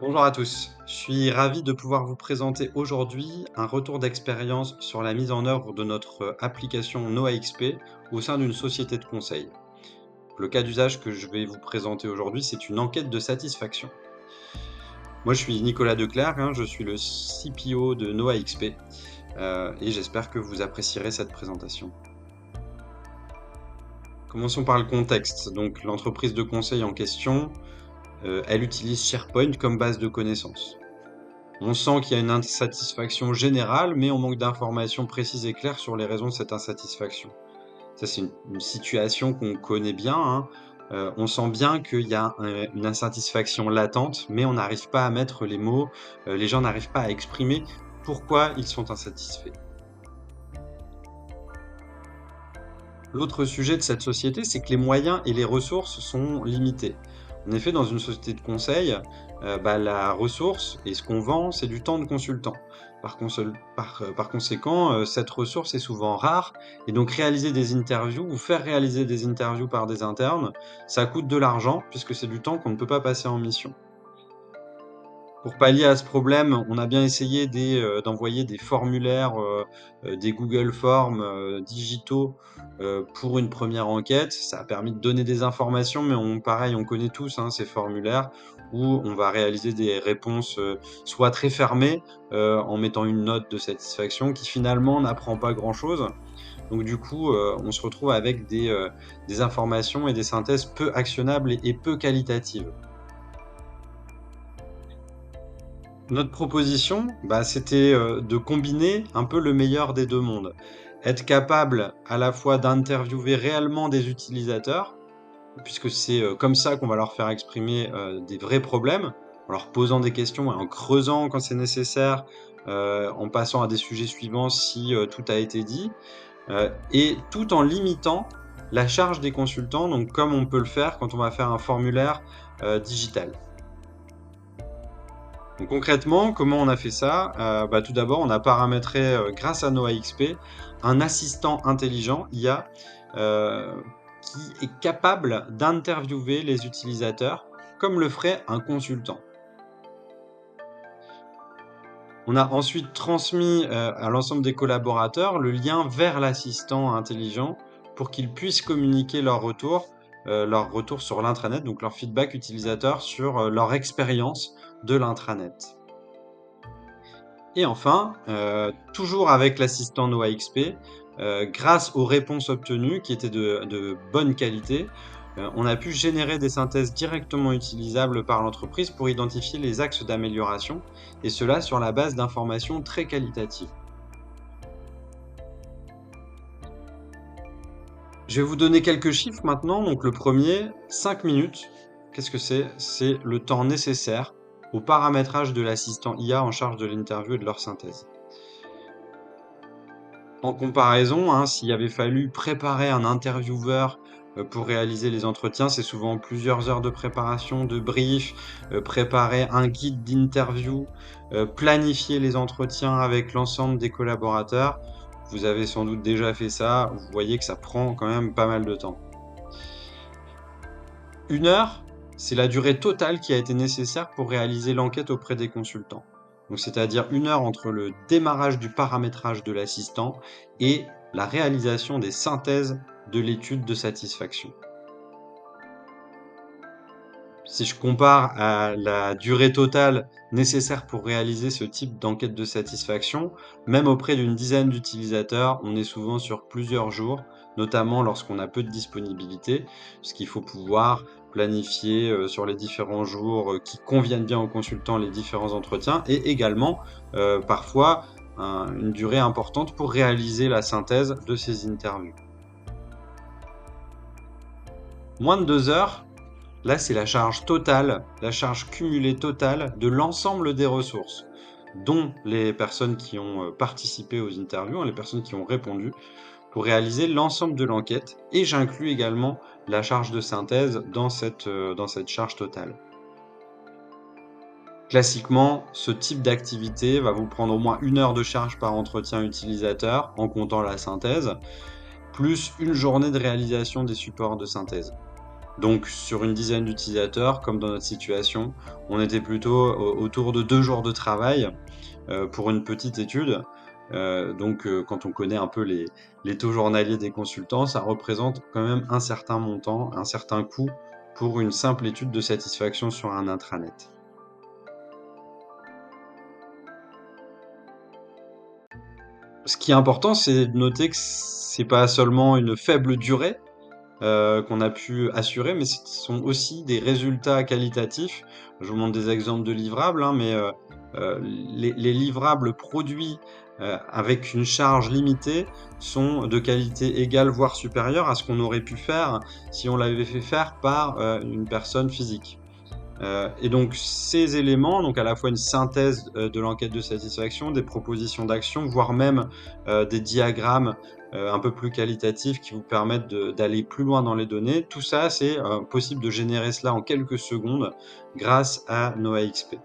Bonjour à tous, je suis ravi de pouvoir vous présenter aujourd'hui un retour d'expérience sur la mise en œuvre de notre application NoAXP au sein d'une société de conseil. Le cas d'usage que je vais vous présenter aujourd'hui, c'est une enquête de satisfaction. Moi, je suis Nicolas Declercq, je suis le CPO de NoAXP et j'espère que vous apprécierez cette présentation. Commençons par le contexte. Donc, l'entreprise de conseil en question, elle utilise SharePoint comme base de connaissances. On sent qu'il y a une insatisfaction générale, mais on manque d'informations précises et claires sur les raisons de cette insatisfaction. Ça, c'est une situation qu'on connaît bien, hein. On sent bien qu'il y a une insatisfaction latente, mais on n'arrive pas à mettre les mots, les gens n'arrivent pas à exprimer pourquoi ils sont insatisfaits. L'autre sujet de cette société, c'est que les moyens et les ressources sont limités. En effet, dans une société de conseil, la ressource et ce qu'on vend, c'est du temps de consultant. Par conséquent, cette ressource est souvent rare et donc réaliser des interviews ou faire réaliser des interviews par des internes, ça coûte de l'argent puisque c'est du temps qu'on ne peut pas passer en mission. Pour pallier à ce problème, on a bien essayé d'envoyer des formulaires, des Google Forms, digitaux, pour une première enquête. Ça a permis de donner des informations, mais pareil, on connaît tous, hein, ces formulaires où on va réaliser des réponses, soit très fermées, en mettant une note de satisfaction qui finalement n'apprend pas grand-chose. Donc du coup, on se retrouve avec des informations et des synthèses peu actionnables et peu qualitatives. Notre proposition, c'était, de combiner un peu le meilleur des 2 mondes. Être capable à la fois d'interviewer réellement des utilisateurs, puisque c'est, comme ça qu'on va leur faire exprimer, des vrais problèmes, en leur posant des questions et en creusant quand c'est nécessaire, en passant à des sujets suivants si, tout a été dit, et tout en limitant la charge des consultants, donc comme on peut le faire quand on va faire un formulaire, digital. Donc concrètement, comment on a fait ça? Tout d'abord, on a paramétré, grâce à NoAXP, un assistant intelligent IA, heu, qui est capable d'interviewer les utilisateurs comme le ferait un consultant. On a ensuite transmis, à l'ensemble des collaborateurs le lien vers l'assistant intelligent pour qu'ils puissent communiquer leur retour sur l'intranet, donc leur feedback utilisateur sur, leur expérience de l'intranet. Et enfin, toujours avec l'assistant NoAXP, grâce aux réponses obtenues qui étaient de bonne qualité, on a pu générer des synthèses directement utilisables par l'entreprise pour identifier les axes d'amélioration et cela sur la base d'informations très qualitatives. Je vais vous donner quelques chiffres maintenant. Donc le premier, 5 minutes. Qu'est-ce que c'est? C'est le temps nécessaire au paramétrage de l'assistant IA en charge de l'interview et de leur synthèse. En comparaison, hein, s'il avait fallu préparer un intervieweur, pour réaliser les entretiens, c'est souvent plusieurs heures de préparation, de brief, préparer un guide d'interview, planifier les entretiens avec l'ensemble des collaborateurs. Vous avez sans doute déjà fait ça, vous voyez que ça prend quand même pas mal de temps. 1 heure, c'est la durée totale qui a été nécessaire pour réaliser l'enquête auprès des consultants. Donc c'est-à-dire 1 heure entre le démarrage du paramétrage de l'assistant et la réalisation des synthèses de l'étude de satisfaction. Si je compare à la durée totale nécessaire pour réaliser ce type d'enquête de satisfaction, même auprès d'une dizaine d'utilisateurs, on est souvent sur plusieurs jours, notamment lorsqu'on a peu de disponibilité, puisqu'il faut pouvoir planifier, sur les différents jours, qui conviennent bien aux consultants les différents entretiens et également, parfois une durée importante pour réaliser la synthèse de ces interviews. Moins de 2 heures. Là, c'est la charge totale, la charge cumulée totale de l'ensemble des ressources, dont les personnes qui ont, participé aux interviews, hein, les personnes qui ont répondu, pour réaliser l'ensemble de l'enquête et j'inclus également la charge de synthèse dans cette charge totale. Classiquement, ce type d'activité va vous prendre au moins 1 heure de charge par entretien utilisateur, en comptant la synthèse, plus une journée de réalisation des supports de synthèse. Donc sur une dizaine d'utilisateurs, comme dans notre situation, on était plutôt autour de 2 jours de travail, pour une petite étude. Quand on connaît un peu les taux journaliers des consultants, ça représente quand même un certain montant, un certain coût pour une simple étude de satisfaction sur un intranet. Ce qui est important, c'est de noter que c'est pas seulement une faible durée, qu'on a pu assurer, mais ce sont aussi des résultats qualitatifs. Je vous montre des exemples de livrables, hein, les livrables produits, avec une charge limitée sont de qualité égale, voire supérieure à ce qu'on aurait pu faire si on l'avait fait faire par, une personne physique. Et donc ces éléments, donc à la fois une synthèse, de l'enquête de satisfaction, des propositions d'action, voire même, des diagrammes, un peu plus qualitatifs qui vous permettent d'aller plus loin dans les données. Tout ça, c'est, possible de générer cela en quelques secondes grâce à NoAXP.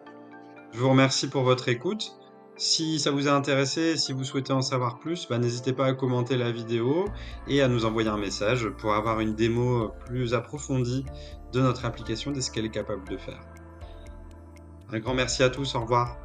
Je vous remercie pour votre écoute. Si ça vous a intéressé, si vous souhaitez en savoir plus, bah, n'hésitez pas à commenter la vidéo et à nous envoyer un message pour avoir une démo plus approfondie de notre application, de ce qu'elle est capable de faire. Un grand merci à tous, au revoir.